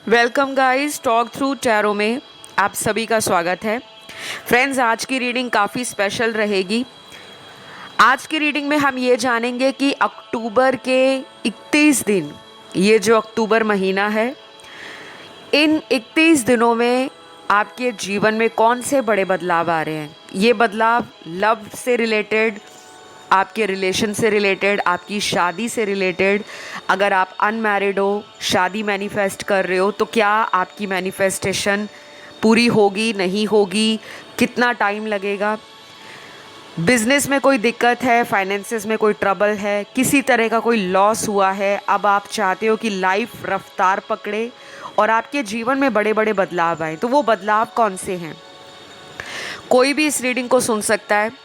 Welcome guys, talk through tarot में आप सभी का स्वागत है। फ्रेंड्स, आज की रीडिंग काफ़ी स्पेशल रहेगी। आज की रीडिंग में हम ये जानेंगे कि अक्टूबर के 31 दिन, ये जो अक्टूबर महीना है, इन 31 दिनों में आपके जीवन में कौन से बड़े बदलाव आ रहे हैं। ये बदलाव लव से रिलेटेड, आपके रिलेशन से रिलेटेड, आपकी शादी से रिलेटेड। अगर आप अनमैरिड हो, शादी मैनिफेस्ट कर रहे हो, तो क्या आपकी मैनिफेस्टेशन पूरी होगी, नहीं होगी, कितना टाइम लगेगा। बिजनेस में कोई दिक्कत है, फाइनेंसेस में कोई ट्रबल है, किसी तरह का कोई लॉस हुआ है, अब आप चाहते हो कि लाइफ रफ्तार पकड़े और आपके जीवन में बड़े बड़े बदलाव आए, तो वो बदलाव कौन से हैं। कोई भी इस रीडिंग को सुन सकता है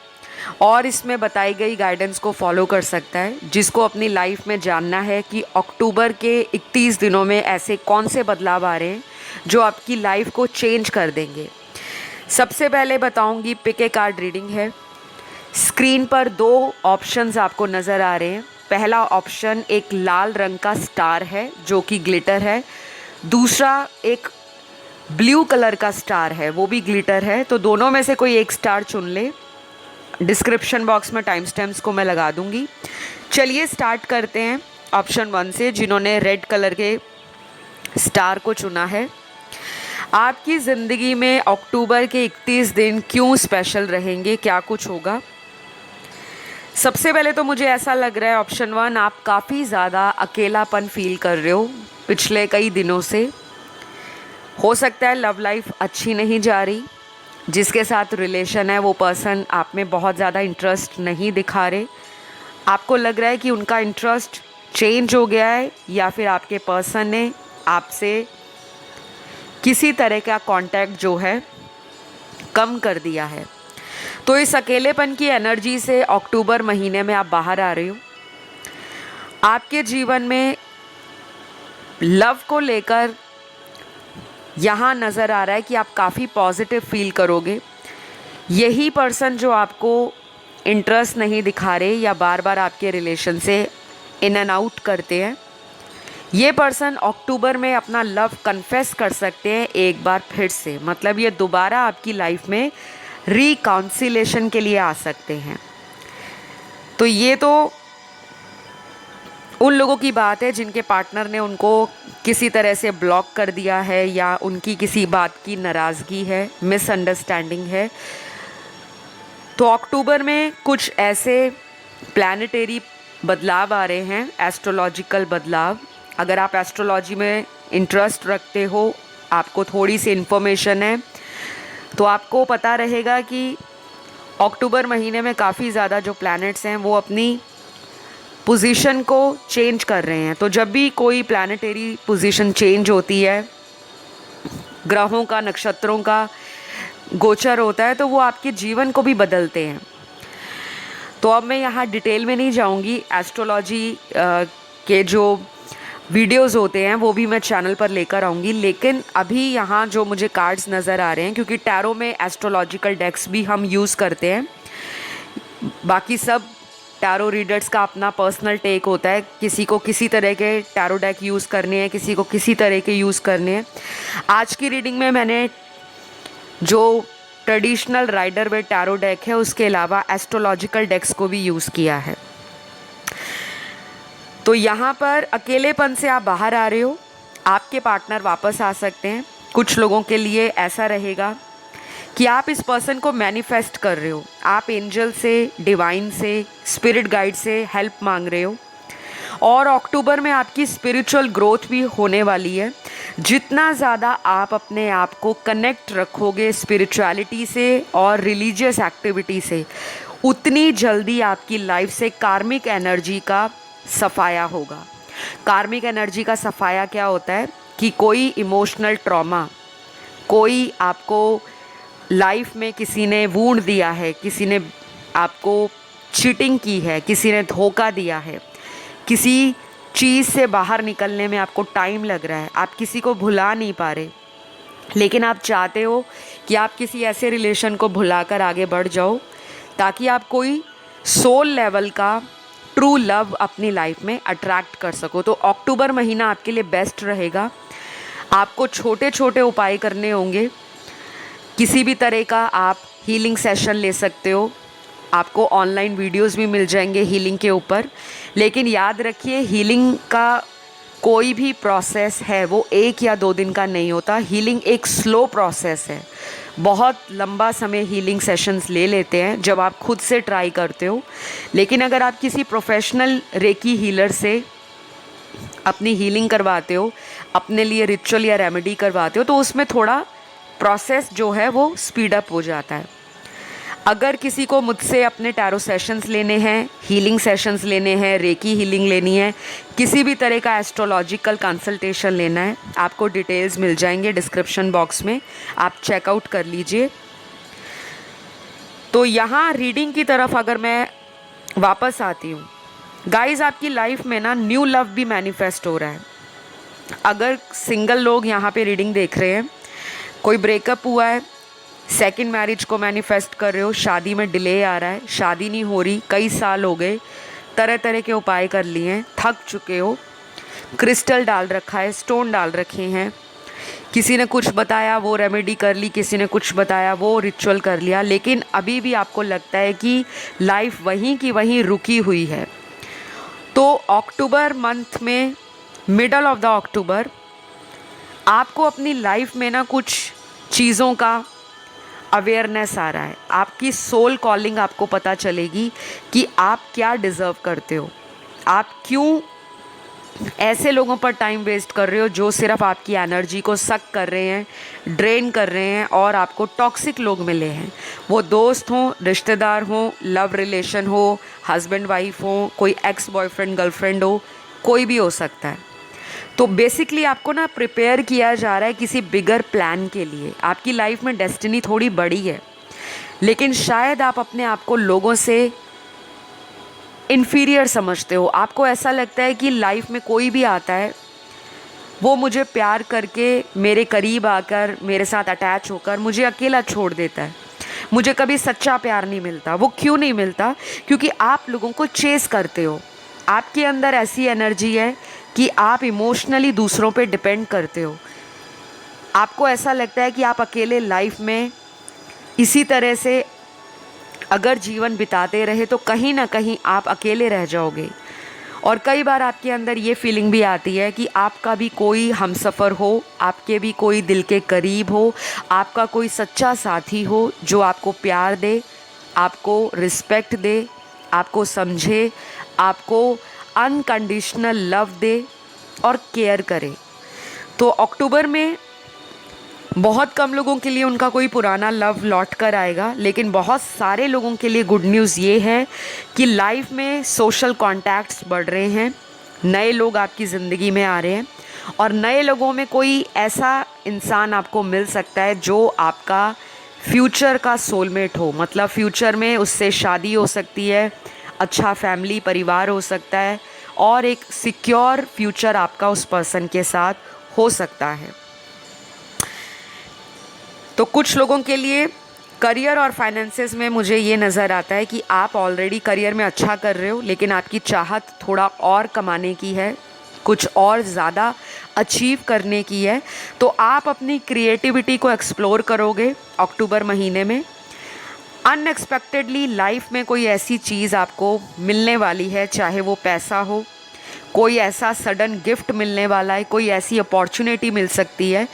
और इसमें बताई गई गाइडेंस को फॉलो कर सकता है, जिसको अपनी लाइफ में जानना है कि अक्टूबर के 31 दिनों में ऐसे कौन से बदलाव आ रहे हैं जो आपकी लाइफ को चेंज कर देंगे। सबसे पहले बताऊंगी, पिक ए कार्ड रीडिंग है। स्क्रीन पर दो ऑप्शंस आपको नज़र आ रहे हैं। पहला ऑप्शन एक लाल रंग का स्टार है जो कि ग्लिटर है, दूसरा एक ब्लू कलर का स्टार है, वो भी ग्लिटर है। तो दोनों में से कोई एक स्टार चुन ले। डिस्क्रिप्शन बॉक्स में टाइम स्टैम्प्स को मैं लगा दूंगी। चलिए स्टार्ट करते हैं ऑप्शन 1 से, जिन्होंने रेड कलर के स्टार को चुना है। आपकी ज़िंदगी में अक्टूबर के 31 दिन क्यों स्पेशल रहेंगे, क्या कुछ होगा। सबसे पहले तो मुझे ऐसा लग रहा है ऑप्शन 1, आप काफ़ी ज़्यादा अकेलापन फील कर रहे हो पिछले कई दिनों से। हो सकता है लव लाइफ अच्छी नहीं जा रही, जिसके साथ रिलेशन है वो पर्सन आप में बहुत ज़्यादा इंटरेस्ट नहीं दिखा रहे। आपको लग रहा है कि उनका इंटरेस्ट चेंज हो गया है, या फिर आपके पर्सन ने आपसे किसी तरह का कांटेक्ट जो है कम कर दिया है। तो इस अकेलेपन की एनर्जी से अक्टूबर महीने में आप बाहर आ रहे हो। आपके जीवन में लव को लेकर यहाँ नज़र आ रहा है कि आप काफ़ी पॉजिटिव फील करोगे। यही पर्सन जो आपको इंटरेस्ट नहीं दिखा रहे या बार बार आपके रिलेशन से इन एंड आउट करते हैं, ये पर्सन अक्टूबर में अपना लव कन्फेस कर सकते हैं एक बार फिर से। मतलब ये दोबारा आपकी लाइफ में रिकाउंसिलेशन के लिए आ सकते हैं। तो ये तो उन लोगों की बात है जिनके पार्टनर ने उनको किसी तरह से ब्लॉक कर दिया है, या उनकी किसी बात की नाराज़गी है, मिसअंडरस्टैंडिंग है। तो अक्टूबर में कुछ ऐसे प्लानिटरी बदलाव आ रहे हैं, एस्ट्रोलॉजिकल बदलाव। अगर आप एस्ट्रोलॉजी में इंटरेस्ट रखते हो, आपको थोड़ी सी इन्फॉर्मेशन है, तो आपको पता रहेगा कि अक्टूबर महीने में काफ़ी ज़्यादा जो प्लैनेट्स हैं वो अपनी पोजीशन को चेंज कर रहे हैं। तो जब भी कोई प्लानिटरी पोजीशन चेंज होती है, ग्रहों का, नक्षत्रों का गोचर होता है, तो वो आपके जीवन को भी बदलते हैं। तो अब मैं यहाँ डिटेल में नहीं जाऊँगी। एस्ट्रोलॉजी के जो वीडियोस होते हैं वो भी मैं चैनल पर लेकर आऊँगी, लेकिन अभी यहाँ जो मुझे कार्ड्स नज़र आ रहे हैं, क्योंकि टैरो में एस्ट्रोलॉजिकल डेक्स भी हम यूज़ करते हैं। बाकी सब टैरो रीडर्स का अपना पर्सनल टेक होता है, किसी को किसी तरह के टैरो डेक यूज़ करने हैं, किसी को किसी तरह के यूज़ करने हैं। आज की रीडिंग में मैंने जो traditional Rider Waite tarot deck है, उसके अलावा एस्ट्रोलॉजिकल डेक्स को भी यूज़ किया है। तो यहाँ पर अकेलेपन से आप बाहर आ रहे हो, आपके पार्टनर वापस आ सकते हैं। कुछ लोगों के लिए ऐसा रहेगा कि आप इस पर्सन को मैनिफेस्ट कर रहे हो, आप एंजल से, डिवाइन से, स्पिरिट गाइड से हेल्प मांग रहे हो। और अक्टूबर में आपकी स्पिरिचुअल ग्रोथ भी होने वाली है। जितना ज़्यादा आप अपने आप को कनेक्ट रखोगे स्पिरिचुअलिटी से और रिलीजियस एक्टिविटी से, उतनी जल्दी आपकी लाइफ से कार्मिक एनर्जी का सफाया होगा। कार्मिक एनर्जी का सफाया क्या होता है कि कोई इमोशनल ट्रॉमा, कोई आपको लाइफ में किसी ने वूंड दिया है, किसी ने आपको चीटिंग की है, किसी ने धोखा दिया है, किसी चीज़ से बाहर निकलने में आपको टाइम लग रहा है, आप किसी को भुला नहीं पा रहे, लेकिन आप चाहते हो कि आप किसी ऐसे रिलेशन को भुलाकर आगे बढ़ जाओ ताकि आप कोई सोल लेवल का ट्रू लव अपनी लाइफ में अट्रैक्ट कर सको। तो अक्टूबर महीना आपके लिए बेस्ट रहेगा। आपको छोटे छोटे उपाय करने होंगे। किसी भी तरह का आप हीलिंग सेशन ले सकते हो, आपको ऑनलाइन वीडियोस भी मिल जाएंगे हीलिंग के ऊपर। लेकिन याद रखिए, हीलिंग का कोई भी प्रोसेस है वो 1 या 2 दिन का नहीं होता। हीलिंग एक स्लो प्रोसेस है। बहुत लंबा समय हीलिंग सेशंस ले लेते हैं जब आप खुद से ट्राई करते हो। लेकिन अगर आप किसी प्रोफेशनल रेकी हीलर से अपनी हीलिंग करवाते हो, अपने लिए रिचुअल या रेमेडी करवाते हो, तो उसमें थोड़ा प्रोसेस जो है वो स्पीड अप हो जाता है। अगर किसी को मुझसे अपने टैरो सेशंस लेने हैं, हीलिंग सेशंस लेने हैं, रेकी हीलिंग लेनी है, किसी भी तरह का एस्ट्रोलॉजिकल कंसल्टेशन लेना है, आपको डिटेल्स मिल जाएंगे डिस्क्रिप्शन बॉक्स में, आप चेकआउट कर लीजिए। तो यहाँ रीडिंग की तरफ अगर मैं वापस आती हूँ, गाइस आपकी लाइफ में ना न्यू लव भी मैनिफेस्ट हो रहा है। अगर सिंगल लोग यहाँ पे रीडिंग देख रहे हैं, कोई ब्रेकअप हुआ है, सेकंड मैरिज को मैनिफेस्ट कर रहे हो, शादी में डिले आ रहा है, शादी नहीं हो रही, कई साल हो गए, तरह तरह के उपाय कर लिए हैं, थक चुके हो, क्रिस्टल डाल रखा है, स्टोन डाल रखे हैं, किसी ने कुछ बताया वो रेमेडी कर ली, किसी ने कुछ बताया वो रिचुअल कर लिया, लेकिन अभी भी आपको लगता है कि लाइफ वहीं की वहीं रुकी हुई है। तो अक्टूबर मंथ में, मिडल ऑफ द अक्टूबर, आपको अपनी लाइफ में ना कुछ चीज़ों का अवेयरनेस आ रहा है। आपकी सोल कॉलिंग आपको पता चलेगी कि आप क्या डिज़र्व करते हो। आप क्यों ऐसे लोगों पर टाइम वेस्ट कर रहे हो जो सिर्फ आपकी एनर्जी को सक कर रहे हैं, ड्रेन कर रहे हैं, और आपको टॉक्सिक लोग मिले हैं। वो दोस्त हों, रिश्तेदार हों, लव रिलेशन हो, हस्बैंड वाइफ हो, कोई एक्स बॉयफ्रेंड गर्लफ्रेंड हो, कोई भी हो सकता है। तो बेसिकली आपको ना प्रिपेयर किया जा रहा है किसी बिगर प्लान के लिए। आपकी लाइफ में डेस्टिनी थोड़ी बड़ी है, लेकिन शायद आप अपने आप को लोगों से इन्फीरियर समझते हो। आपको ऐसा लगता है कि लाइफ में कोई भी आता है, वो मुझे प्यार करके मेरे करीब आकर मेरे साथ अटैच होकर मुझे अकेला छोड़ देता है। मुझे कभी सच्चा प्यार नहीं मिलता। वो क्यों नहीं मिलता? क्योंकि आप लोगों को चेस करते हो। आपके अंदर ऐसी एनर्जी है कि आप इमोशनली दूसरों पे डिपेंड करते हो। आपको ऐसा लगता है कि आप अकेले लाइफ में इसी तरह से अगर जीवन बिताते रहे तो कहीं ना कहीं आप अकेले रह जाओगे। और कई बार आपके अंदर ये फीलिंग भी आती है कि आपका भी कोई हमसफ़र हो, आपके भी कोई दिल के करीब हो, आपका कोई सच्चा साथी हो जो आपको प्यार दे, आपको रिस्पेक्ट दे, आपको समझे, आपको अनकंडीशनल लव दे और केयर करे। तो अक्टूबर में बहुत कम लोगों के लिए उनका कोई पुराना लव लौट कर आएगा, लेकिन बहुत सारे लोगों के लिए गुड न्यूज़ ये है कि लाइफ में सोशल कॉन्टैक्ट्स बढ़ रहे हैं, नए लोग आपकी ज़िंदगी में आ रहे हैं, और नए लोगों में कोई ऐसा इंसान आपको मिल सकता है जो आपका फ्यूचर का सोलमेट हो। मतलब फ्यूचर में उससे शादी हो सकती है, अच्छा फैमिली परिवार हो सकता है, और एक सिक्योर फ्यूचर आपका उस पर्सन के साथ हो सकता है। तो कुछ लोगों के लिए करियर और फाइनेंसेस में मुझे ये नज़र आता है कि आप ऑलरेडी करियर में अच्छा कर रहे हो, लेकिन आपकी चाहत थोड़ा और कमाने की है, कुछ और ज़्यादा अचीव करने की है। तो आप अपनी क्रिएटिविटी को एक्सप्लोर करोगे अक्टूबर महीने में। अनएक्सपेक्टेडली लाइफ में कोई ऐसी चीज़ आपको मिलने वाली है, चाहे वो पैसा हो, कोई ऐसा सडन गिफ्ट मिलने वाला है, कोई ऐसी अपॉर्चुनिटी मिल सकती है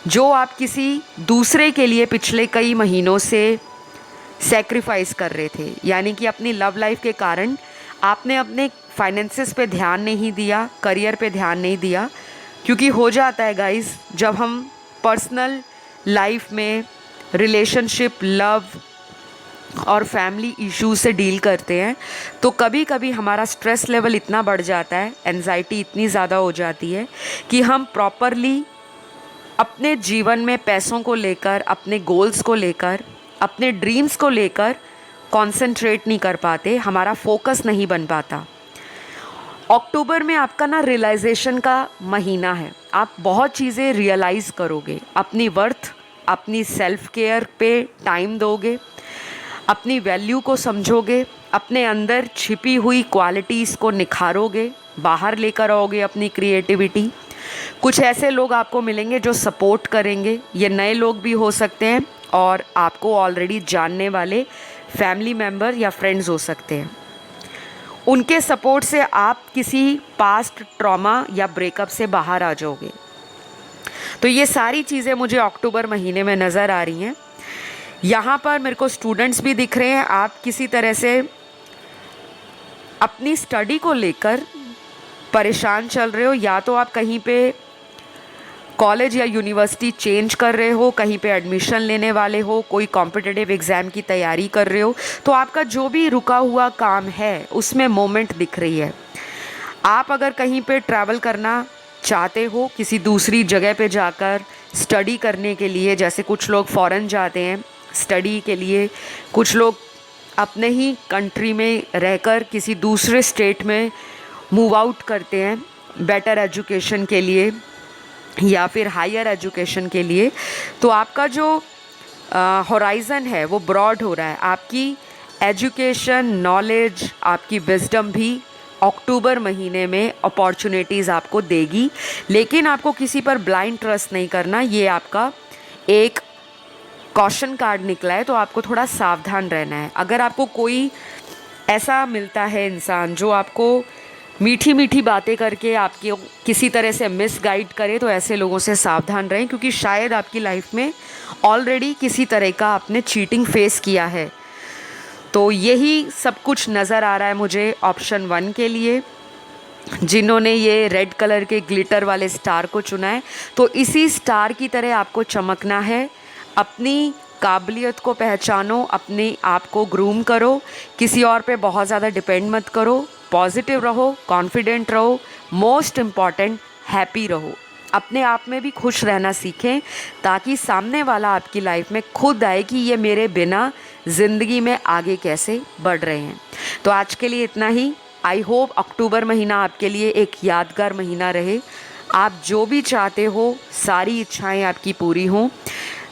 जो आप किसी दूसरे के लिए पिछले कई महीनों से सैक्रिफाइस कर रहे थे। यानी कि अपनी लव लाइफ के कारण आपने अपने फाइनेंसेस पे ध्यान नहीं दिया, करियर पे ध्यान नहीं दिया। क्योंकि हो जाता है गाइस, जब हम पर्सनल लाइफ में रिलेशनशिप, लव और फैमिली इश्यूज से डील करते हैं, तो कभी कभी हमारा स्ट्रेस लेवल इतना बढ़ जाता है, एंजाइटी इतनी ज़्यादा हो जाती है कि हम प्रॉपरली अपने जीवन में पैसों को लेकर, अपने गोल्स को लेकर, अपने ड्रीम्स को लेकर कंसंट्रेट नहीं कर पाते, हमारा फोकस नहीं बन पाता। अक्टूबर में आपका ना रियलाइजेशन का महीना है। आप बहुत चीज़ें रियलाइज़ करोगे, अपनी वर्थ, अपनी सेल्फ केयर पे टाइम दोगे, अपनी वैल्यू को समझोगे, अपने अंदर छिपी हुई क्वालिटीज़ को निखारोगे, बाहर लेकर आओगे अपनी क्रिएटिविटी। कुछ ऐसे लोग आपको मिलेंगे जो सपोर्ट करेंगे, ये नए लोग भी हो सकते हैं और आपको ऑलरेडी जानने वाले फैमिली मेम्बर या फ्रेंड्स हो सकते हैं। उनके सपोर्ट से आप किसी पास्ट ट्रॉमा या ब्रेकअप से बाहर आ जाओगे। तो ये सारी चीज़ें मुझे अक्टूबर महीने में नज़र आ रही हैं। यहाँ पर मेरे को स्टूडेंट्स भी दिख रहे हैं। आप किसी तरह से अपनी स्टडी को लेकर परेशान चल रहे हो, या तो आप कहीं पे कॉलेज या यूनिवर्सिटी चेंज कर रहे हो, कहीं पे एडमिशन लेने वाले हो, कोई कॉम्पिटिटिव एग्ज़ाम की तैयारी कर रहे हो, तो आपका जो भी रुका हुआ काम है उसमें मोमेंट दिख रही है। आप अगर कहीं पे ट्रैवल करना चाहते हो, किसी दूसरी जगह पे जाकर स्टडी करने के लिए, जैसे कुछ लोग फ़ॉरेन जाते हैं स्टडी के लिए, कुछ लोग अपने ही कंट्री में रहकर किसी दूसरे स्टेट में मूव आउट करते हैं बेटर एजुकेशन के लिए या फिर हायर एजुकेशन के लिए, तो आपका जो होराइज़न है वो ब्रॉड हो रहा है। आपकी एजुकेशन, नॉलेज, आपकी विजडम भी अक्टूबर महीने में अपॉर्चुनिटीज़ आपको देगी, लेकिन आपको किसी पर ब्लाइंड ट्रस्ट नहीं करना। ये आपका एक कॉशन कार्ड निकला है, तो आपको थोड़ा सावधान रहना है। अगर आपको कोई ऐसा मिलता है इंसान जो आपको मीठी मीठी बातें करके आपके किसी तरह से मिसगाइड करे, तो ऐसे लोगों से सावधान रहें, क्योंकि शायद आपकी लाइफ में ऑलरेडी किसी तरह का आपने चीटिंग फेस किया है। तो यही सब कुछ नज़र आ रहा है मुझे ऑप्शन 1 के लिए। जिन्होंने ये रेड कलर के ग्लिटर वाले स्टार को चुना है, तो इसी स्टार की तरह आपको चमकना है। अपनी काबिलियत को पहचानो, अपने आप को ग्रूम करो, किसी और पे बहुत ज़्यादा डिपेंड मत करो, पॉजिटिव रहो, कॉन्फिडेंट रहो, मोस्ट इम्पॉर्टेंट हैप्पी रहो। अपने आप में भी खुश रहना सीखें, ताकि सामने वाला आपकी लाइफ में खुद आए कि ये मेरे बिना ज़िंदगी में आगे कैसे बढ़ रहे हैं। तो आज के लिए इतना ही। आई होप अक्टूबर महीना आपके लिए एक यादगार महीना रहे। आप जो भी चाहते हो सारी इच्छाएं आपकी पूरी हों।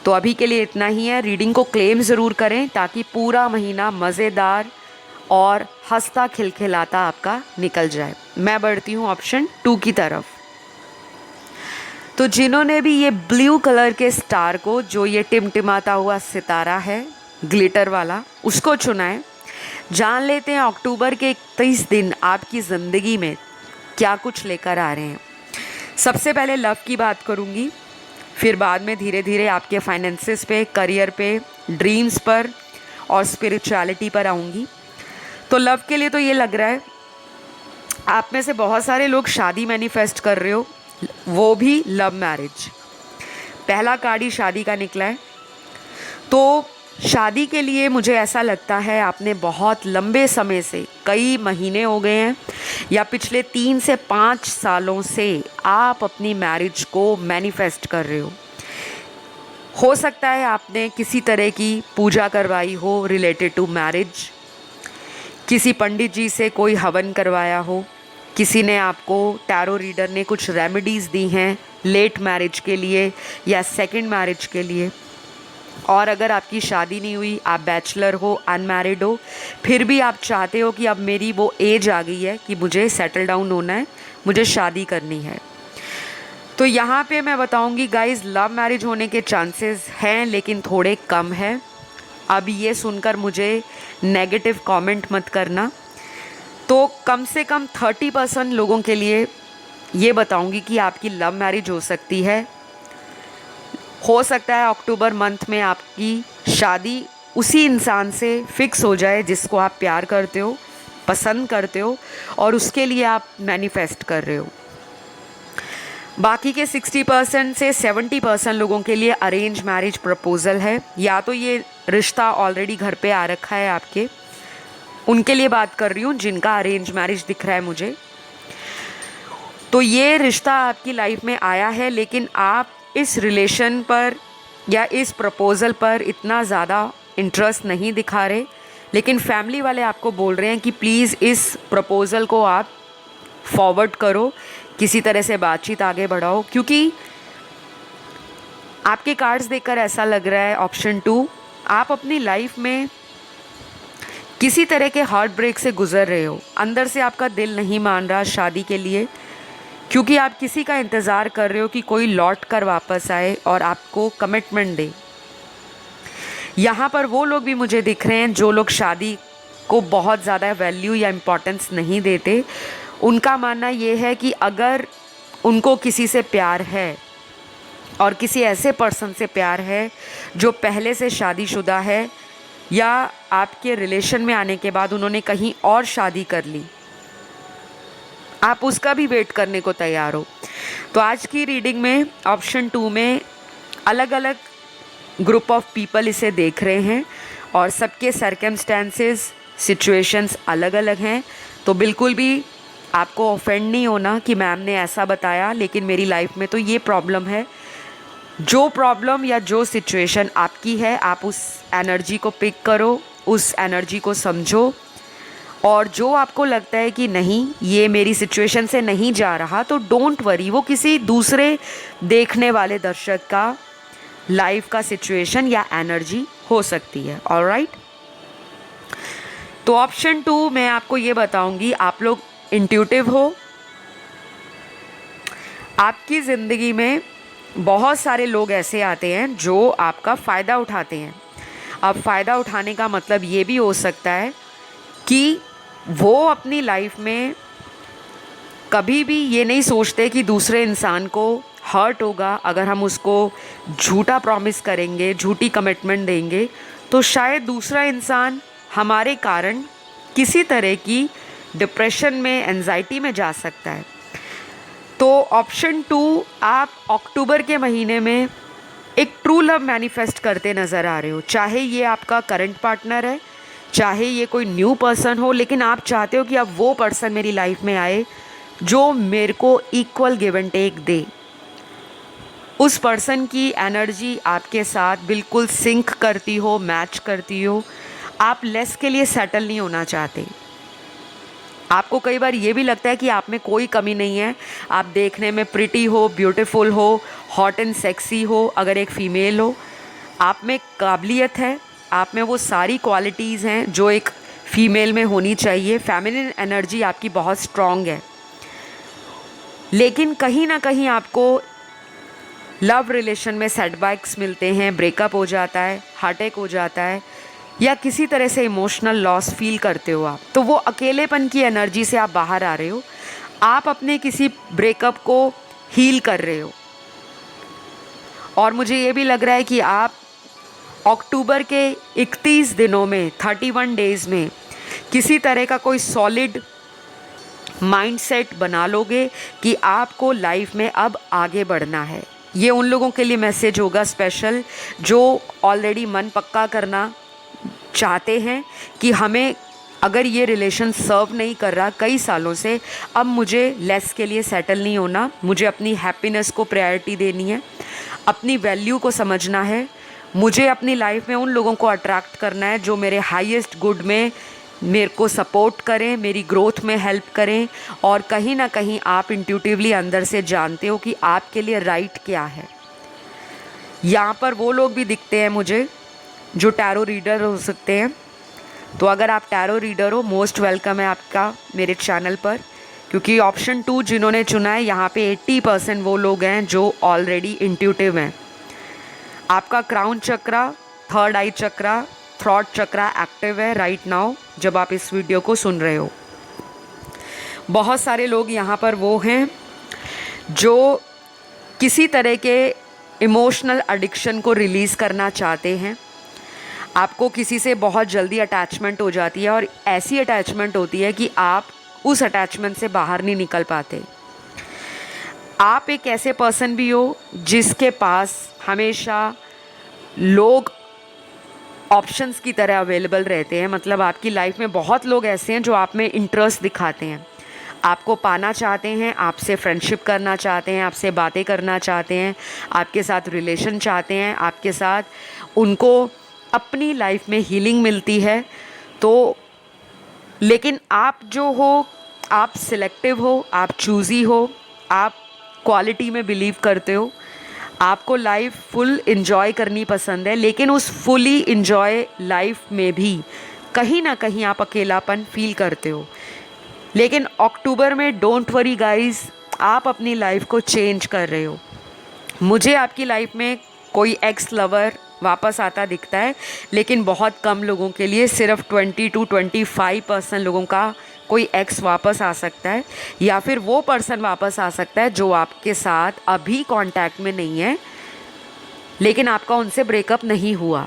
तो अभी के लिए इतना ही है। रीडिंग को क्लेम ज़रूर करें, ताकि पूरा महीना मज़ेदार और हंसता खिलखिलाता आपका निकल जाए। मैं बढ़ती हूँ ऑप्शन 2 की तरफ। तो जिन्होंने भी ये ब्लू कलर के स्टार को, जो ये टिमटिमाता हुआ सितारा है ग्लिटर वाला, उसको चुना है, जान लेते हैं अक्टूबर के 31 दिन आपकी ज़िंदगी में क्या कुछ लेकर आ रहे हैं। सबसे पहले लव की बात करूँगी, फिर बाद में धीरे धीरे आपके फाइनेंसेस पे, करियर पे, ड्रीम्स पर और स्पिरिचुअलिटी पर आऊँगी। तो लव के लिए तो ये लग रहा है आप में से बहुत सारे लोग शादी मैनिफेस्ट कर रहे हो, वो भी लव मैरिज। पहला कार्ड ही शादी का निकला है। तो शादी के लिए मुझे ऐसा लगता है आपने बहुत लंबे समय से, कई महीने हो गए हैं या पिछले 3 से 5 सालों से आप अपनी मैरिज को मैनिफेस्ट कर रहे हो सकता है आपने किसी तरह की पूजा करवाई हो रिलेटेड टू मैरिज, किसी पंडित जी से कोई हवन करवाया हो, किसी ने आपको, टैरो रीडर ने कुछ रेमेडीज़ दी हैं लेट मैरिज के लिए या सेकंड मैरिज के लिए। और अगर आपकी शादी नहीं हुई, आप बैचलर हो, अनमैरिड हो, फिर भी आप चाहते हो कि अब मेरी वो एज आ गई है कि मुझे सेटल डाउन होना है, मुझे शादी करनी है, तो यहाँ पे मैं बताऊँगी गाइज़, लव मैरिज होने के चांसेस हैं, लेकिन थोड़े कम है। अब ये सुनकर मुझे नेगेटिव कमेंट मत करना। तो कम से कम 30% लोगों के लिए ये बताऊँगी कि आपकी लव मैरिज हो सकती है। हो सकता है अक्टूबर मंथ में आपकी शादी उसी इंसान से फिक्स हो जाए जिसको आप प्यार करते हो, पसंद करते हो और उसके लिए आप मैनिफेस्ट कर रहे हो। बाकी के 60% से 70% लोगों के लिए अरेंज मैरिज प्रपोज़ल है, या तो ये रिश्ता ऑलरेडी घर पे आ रखा है आपके, उनके लिए बात कर रही हूँ जिनका अरेंज मैरिज दिख रहा है मुझे। तो ये रिश्ता आपकी लाइफ में आया है, लेकिन आप इस रिलेशन पर या इस प्रपोज़ल पर इतना ज़्यादा इंटरेस्ट नहीं दिखा रहे, लेकिन फैमिली वाले आपको बोल रहे हैं कि प्लीज़ इस प्रपोज़ल को आप फॉरवर्ड करो, किसी तरह से बातचीत आगे बढ़ाओ, क्योंकि आपके कार्ड्स देखकर ऐसा लग रहा है ऑप्शन 2, आप अपनी लाइफ में किसी तरह के हार्ट ब्रेक से गुज़र रहे हो। अंदर से आपका दिल नहीं मान रहा शादी के लिए, क्योंकि आप किसी का इंतज़ार कर रहे हो कि कोई लौट कर वापस आए और आपको कमिटमेंट दे। यहाँ पर वो लोग भी मुझे दिख रहे हैं जो लोग शादी को बहुत ज़्यादा वैल्यू या इम्पोर्टेंस नहीं देते। उनका मानना ये है कि अगर उनको किसी से प्यार है और किसी ऐसे पर्सन से प्यार है जो पहले से शादीशुदा है या आपके रिलेशन में आने के बाद उन्होंने कहीं और शादी कर ली, आप उसका भी वेट करने को तैयार हो। तो आज की रीडिंग में ऑप्शन 2 में अलग अलग ग्रुप ऑफ पीपल इसे देख रहे हैं और सबके सर्कमस्टेंसेस सिचुएशंस अलग अलग हैं। तो बिल्कुल भी आपको ऑफेंड नहीं होना कि मैम ने ऐसा बताया लेकिन मेरी लाइफ में तो ये प्रॉब्लम है। जो प्रॉब्लम या जो सिचुएशन आपकी है, आप उस एनर्जी को पिक करो, उस एनर्जी को समझो, और जो आपको लगता है कि नहीं ये मेरी सिचुएशन से नहीं जा रहा, तो डोंट वरी, वो किसी दूसरे देखने वाले दर्शक का लाइफ का सिचुएशन या एनर्जी हो सकती है। ऑलराइट, तो ऑप्शन 2 मैं आपको ये बताऊंगी, आप लोग इंट्यूटिव हो। आपकी ज़िंदगी में बहुत सारे लोग ऐसे आते हैं जो आपका फ़ायदा उठाते हैं। अब फ़ायदा उठाने का मतलब ये भी हो सकता है कि वो अपनी लाइफ में कभी भी ये नहीं सोचते कि दूसरे इंसान को हर्ट होगा अगर हम उसको झूठा प्रॉमिस करेंगे, झूठी कमिटमेंट देंगे, तो शायद दूसरा इंसान हमारे कारण किसी तरह की डिप्रेशन में, एंजाइटी में जा सकता है। तो ऑप्शन 2, आप अक्टूबर के महीने में एक ट्रू लव मैनिफेस्ट करते नज़र आ रहे हो। चाहे ये आपका करंट पार्टनर है, चाहे ये कोई न्यू पर्सन हो, लेकिन आप चाहते हो कि अब वो पर्सन मेरी लाइफ में आए जो मेरे को इक्वल गिव एंड टेक दे। उस पर्सन की एनर्जी आपके साथ बिल्कुल सिंक करती हो, मैच करती हो। आप लेस के लिए सेटल नहीं होना चाहते। आपको कई बार ये भी लगता है कि आप में कोई कमी नहीं है, आप देखने में प्रिटी हो, ब्यूटीफुल हो, हॉट एंड सेक्सी हो, अगर एक फ़ीमेल हो, आप में काबिलियत है, आप में वो सारी क्वालिटीज़ हैं जो एक फ़ीमेल में होनी चाहिए। फेमिनिन एनर्जी आपकी बहुत स्ट्रॉन्ग है, लेकिन कहीं ना कहीं आपको लव रिलेशन में सेटबैक्स मिलते हैं, ब्रेकअप हो जाता है, हार्ट अटैक हो जाता है, या किसी तरह से इमोशनल लॉस फील करते हो आप। तो वो अकेलेपन की एनर्जी से आप बाहर आ रहे हो, आप अपने किसी ब्रेकअप को हील कर रहे हो। और मुझे ये भी लग रहा है कि आप अक्टूबर के 31 दिनों में, 31 डेज़ में किसी तरह का कोई सॉलिड माइंडसेट बना लोगे कि आपको लाइफ में अब आगे बढ़ना है। ये उन लोगों के लिए मैसेज होगा स्पेशल जो ऑलरेडी मन पक्का करना चाहते हैं कि हमें अगर ये रिलेशन सर्व नहीं कर रहा कई सालों से, अब मुझे लेस के लिए सेटल नहीं होना, मुझे अपनी हैप्पीनेस को प्रायोरिटी देनी है, अपनी वैल्यू को समझना है, मुझे अपनी लाइफ में उन लोगों को अट्रैक्ट करना है जो मेरे हाईएस्ट गुड में मेरे को सपोर्ट करें, मेरी ग्रोथ में हेल्प करें। और कहीं ना कहीं आप इंट्यूटिवली अंदर से जानते हो कि आपके लिए राइट क्या है। यहाँ पर वो लोग भी दिखते हैं मुझे जो टैरो रीडर हो सकते हैं। तो अगर आप टैरो रीडर हो, मोस्ट वेलकम है आपका मेरे चैनल पर, क्योंकि ऑप्शन 2 जिन्होंने चुना है यहाँ पे 80% वो लोग हैं जो ऑलरेडी इंट्यूटिव हैं। आपका क्राउन चक्रा, थर्ड आई चक्रा, थ्रॉट चक्रा एक्टिव है राइट नाउ जब आप इस वीडियो को सुन रहे हो। बहुत सारे लोग यहाँ पर वो हैं जो किसी तरह के इमोशनल एडिक्शन को रिलीज़ करना चाहते हैं। आपको किसी से बहुत जल्दी अटैचमेंट हो जाती है और ऐसी अटैचमेंट होती है कि आप उस अटैचमेंट से बाहर नहीं निकल पाते। आप एक ऐसे पर्सन भी हो जिसके पास हमेशा लोग ऑप्शंस की तरह अवेलेबल रहते हैं। मतलब आपकी लाइफ में बहुत लोग ऐसे हैं जो आप में इंटरेस्ट दिखाते हैं, आपको पाना चाहते हैं, आपसे फ्रेंडशिप करना चाहते हैं, आपसे बातें करना चाहते हैं, आपके साथ रिलेशन चाहते हैं, आपके साथ उनको अपनी लाइफ में हीलिंग मिलती है। तो लेकिन आप जो हो, आप सिलेक्टिव हो, आप चूज़ी हो, आप क्वालिटी में बिलीव करते हो, आपको लाइफ फुल इन्जॉय करनी पसंद है, लेकिन उस फुली इन्जॉय लाइफ में भी कहीं ना कहीं आप अकेलापन फील करते हो। लेकिन अक्टूबर में डोंट वरी गाइस, आप अपनी लाइफ को चेंज कर रहे हो। मुझे आपकी लाइफ में कोई एक्स लवर वापस आता दिखता है, लेकिन बहुत कम लोगों के लिए, सिर्फ 20 to 25% लोगों का कोई एक्स वापस आ सकता है, या फिर वो पर्सन वापस आ सकता है जो आपके साथ अभी कांटेक्ट में नहीं है, लेकिन आपका उनसे ब्रेकअप नहीं हुआ।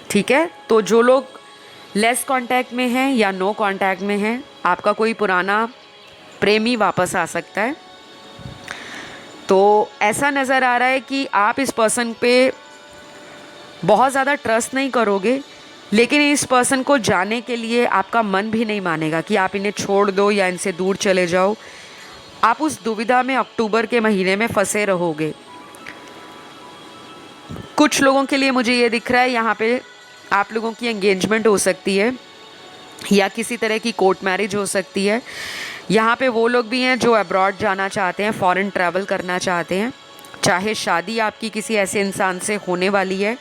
ठीक है, तो जो लोग लेस कांटेक्ट में हैं या नो कांटेक्ट में हैं, आपका कोई पुराना प्रेमी वापस आ सकता है। तो ऐसा नज़र आ रहा है कि आप इस पर्सन पे बहुत ज़्यादा ट्रस्ट नहीं करोगे, लेकिन इस पर्सन को जाने के लिए आपका मन भी नहीं मानेगा कि आप इन्हें छोड़ दो या इनसे दूर चले जाओ। आप उस दुविधा में अक्टूबर के महीने में फंसे रहोगे। कुछ लोगों के लिए मुझे ये दिख रहा है यहाँ पे आप लोगों की एंगेजमेंट हो सकती है या किसी तरह की कोर्ट मैरिज हो सकती है। यहाँ पे वो लोग भी हैं जो अब्रॉड जाना चाहते हैं, फॉरेन ट्रैवल करना चाहते हैं। चाहे शादी आपकी किसी ऐसे इंसान से होने वाली है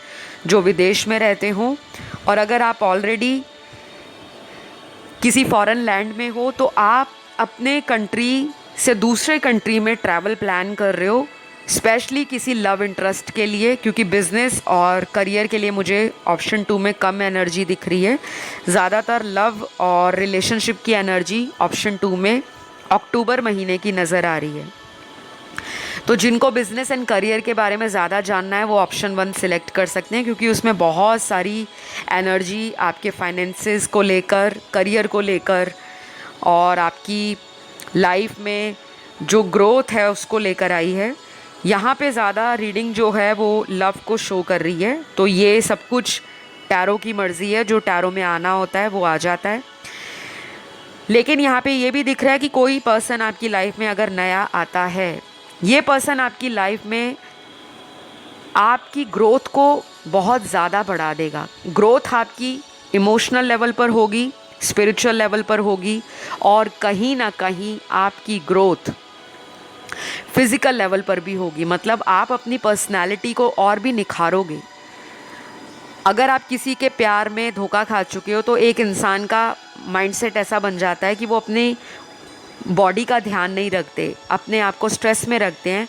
जो विदेश में रहते हों, और अगर आप ऑलरेडी किसी फॉरेन लैंड में हो तो आप अपने कंट्री से दूसरे कंट्री में ट्रैवल प्लान कर रहे हो, स्पेशली किसी लव इंटरेस्ट के लिए, क्योंकि बिज़नेस और करियर के लिए मुझे ऑप्शन 2 में कम एनर्जी दिख रही है। ज़्यादातर लव और रिलेशनशिप की एनर्जी ऑप्शन 2 में अक्टूबर महीने की नज़र आ रही है। तो जिनको बिज़नेस एंड करियर के बारे में ज़्यादा जानना है वो ऑप्शन 1 सिलेक्ट कर सकते हैं, क्योंकि उसमें बहुत सारी एनर्जी आपके फाइनेंसेस को लेकर, करियर को लेकर और आपकी लाइफ में जो ग्रोथ है उसको लेकर आई है। यहाँ पे ज़्यादा रीडिंग जो है वो लव को शो कर रही है। तो ये सब कुछ टैरो की मर्ज़ी है, जो टैरो में आना होता है वो आ जाता है। लेकिन यहाँ पे ये भी दिख रहा है कि कोई पर्सन आपकी लाइफ में अगर नया आता है, ये पर्सन आपकी लाइफ में आपकी ग्रोथ को बहुत ज़्यादा बढ़ा देगा। ग्रोथ आपकी इमोशनल लेवल पर होगी, स्पिरिचुअल लेवल पर होगी, और कहीं ना कहीं आपकी ग्रोथ फिज़िकल लेवल पर भी होगी। मतलब आप अपनी पर्सनैलिटी को और भी निखारोगे। अगर आप किसी के प्यार में धोखा खा चुके हो तो एक इंसान का माइंडसेट ऐसा बन जाता है कि वो अपनी बॉडी का ध्यान नहीं रखते, अपने आप को स्ट्रेस में रखते हैं,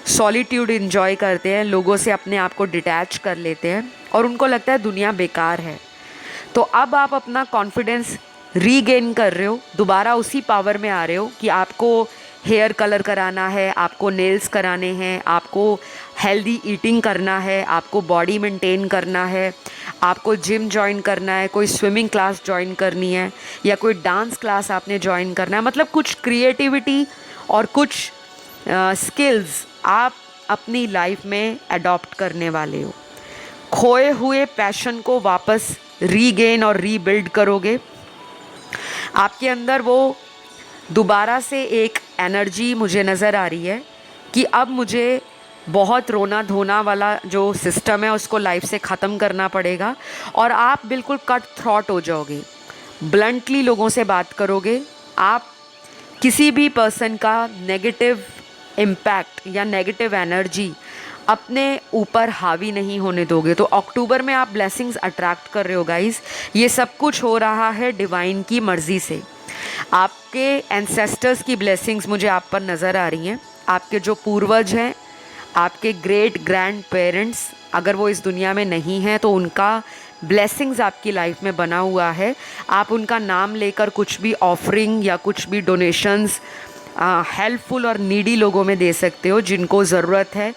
सॉलिट्यूड इन्जॉय करते हैं, लोगों से अपने आप को डिटैच कर लेते हैं और उनको लगता है दुनिया बेकार है। तो अब आप अपना कॉन्फिडेंस रीगेन कर रहे हो, दोबारा उसी पावर में आ रहे हो कि आपको हेयर कलर कराना है, आपको नेल्स कराने हैं, आपको हेल्दी ईटिंग करना है, आपको बॉडी मेंटेन करना है, आपको जिम ज्वाइन करना है, कोई स्विमिंग क्लास ज्वाइन करनी है या कोई डांस क्लास आपने ज्वाइन करना है। मतलब कुछ क्रिएटिविटी और कुछ स्किल्स आप अपनी लाइफ में अडॉप्ट करने वाले हो। खोए हुए पैशन को वापस रीगेन और रीबिल्ड करोगे। आपके अंदर वो दोबारा से एक एनर्जी मुझे नज़र आ रही है कि अब मुझे बहुत रोना धोना वाला जो सिस्टम है उसको लाइफ से ख़त्म करना पड़ेगा, और आप बिल्कुल कट थ्रॉट हो जाओगे, ब्लंटली लोगों से बात करोगे। आप किसी भी पर्सन का नेगेटिव इम्पैक्ट या नेगेटिव एनर्जी अपने ऊपर हावी नहीं होने दोगे। तो अक्टूबर में आप ब्लेसिंग्स अट्रैक्ट कर रहे हो गाइस। ये सब कुछ हो रहा है डिवाइन की मर्ज़ी से। आपके एंसेस्टर्स की ब्लेसिंग्स मुझे आप पर नज़र आ रही हैं। आपके जो पूर्वज हैं, आपके ग्रेट ग्रैंड पेरेंट्स, अगर वो इस दुनिया में नहीं हैं तो उनका ब्लेसिंग्स आपकी लाइफ में बना हुआ है। आप उनका नाम लेकर कुछ भी ऑफरिंग या कुछ भी डोनेशंस हेल्पफुल और नीडी लोगों में दे सकते हो जिनको ज़रूरत है।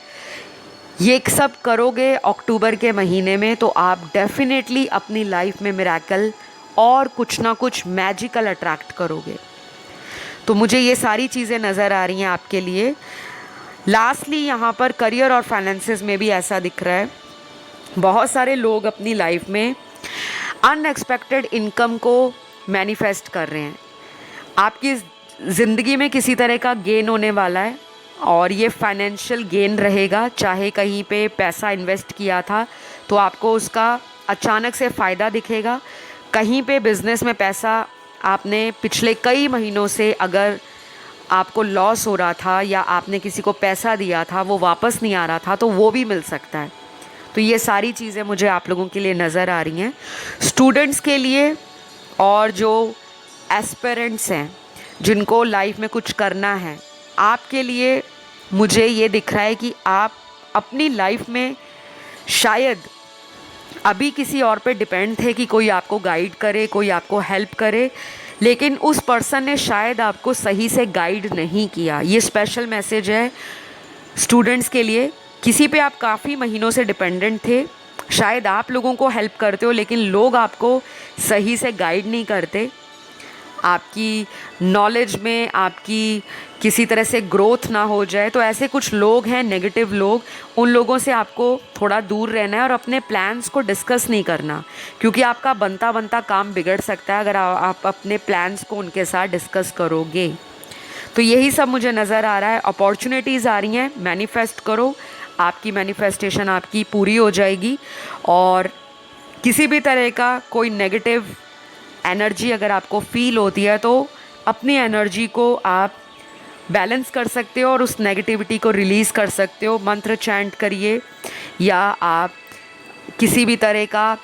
ये सब करोगे अक्टूबर के महीने में तो आप डेफिनेटली अपनी लाइफ में मिरेकल और कुछ ना कुछ मैजिकल अट्रैक्ट करोगे। तो मुझे ये सारी चीज़ें नज़र आ रही हैं आपके लिए। लास्टली यहाँ पर करियर और फाइनेंसेस में भी ऐसा दिख रहा है। बहुत सारे लोग अपनी लाइफ में अनएक्सपेक्टेड इनकम को मैनिफेस्ट कर रहे हैं। आपकी ज़िंदगी में किसी तरह का गेन होने वाला है और ये फाइनेंशियल गेन रहेगा। चाहे कहीं पे पैसा इन्वेस्ट किया था तो आपको उसका अचानक से फ़ायदा दिखेगा। कहीं पे बिज़नेस में पैसा आपने पिछले कई महीनों से अगर आपको लॉस हो रहा था या आपने किसी को पैसा दिया था वो वापस नहीं आ रहा था तो वो भी मिल सकता है। तो ये सारी चीज़ें मुझे आप लोगों के लिए नज़र आ रही हैं। स्टूडेंट्स के लिए और जो एस्पिरेंट्स हैं जिनको लाइफ में कुछ करना है, आपके लिए मुझे ये दिख रहा है कि आप अपनी लाइफ में शायद अभी किसी और पे डिपेंड थे कि कोई आपको गाइड करे, कोई आपको हेल्प करे, लेकिन उस पर्सन ने शायद आपको सही से गाइड नहीं किया। ये स्पेशल मैसेज है स्टूडेंट्स के लिए। किसी पे आप काफ़ी महीनों से डिपेंडेंट थे, शायद आप लोगों को हेल्प करते हो लेकिन लोग आपको सही से गाइड नहीं करते, आपकी नॉलेज में आपकी किसी तरह से ग्रोथ ना हो जाए। तो ऐसे कुछ लोग हैं, नेगेटिव लोग, उन लोगों से आपको थोड़ा दूर रहना है और अपने प्लान्स को डिस्कस नहीं करना, क्योंकि आपका बनता बनता काम बिगड़ सकता है अगर आप अपने प्लान्स को उनके साथ डिस्कस करोगे। तो यही सब मुझे नज़र आ रहा है। अपॉर्चुनिटीज़ आ रही हैं, मैनिफेस्ट करो, आपकी मैनिफेस्टेशन आपकी पूरी हो जाएगी। और किसी भी तरह का कोई नेगेटिव एनर्जी अगर आपको फील होती है तो अपनी एनर्जी को आप बैलेंस कर सकते हो और उस नेगेटिविटी को रिलीज़ कर सकते हो। मंत्र चैंट करिए या आप किसी भी तरह का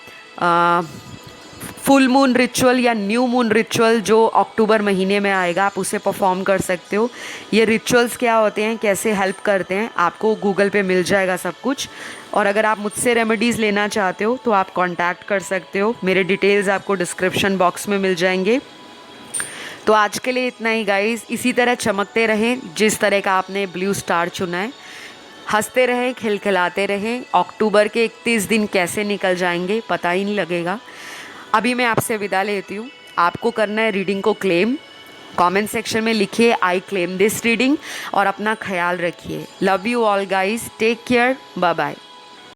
फुल मून रिचुअल या न्यू मून रिचुअल जो अक्टूबर महीने में आएगा, आप उसे परफॉर्म कर सकते हो। ये रिचुअल्स क्या होते हैं, कैसे हेल्प करते हैं, आपको गूगल पे मिल जाएगा सब कुछ। और अगर आप मुझसे रेमेडीज़ लेना चाहते हो तो आप कांटेक्ट कर सकते हो, मेरे डिटेल्स आपको डिस्क्रिप्शन बॉक्स में मिल जाएंगे। तो आज के लिए इतना ही गाइस। इसी तरह चमकते रहें जिस तरह का आपने ब्लू स्टार चुना है, हंसते रहें, खिलखिलाते रहें। अक्टूबर के 31 दिन कैसे निकल जाएंगे पता ही नहीं लगेगा। अभी मैं आपसे विदा लेती हूँ। आपको करना है रीडिंग को क्लेम। कमेंट सेक्शन में लिखिए आई क्लेम दिस रीडिंग और अपना ख्याल रखिए। Love you all guys, take care, bye bye.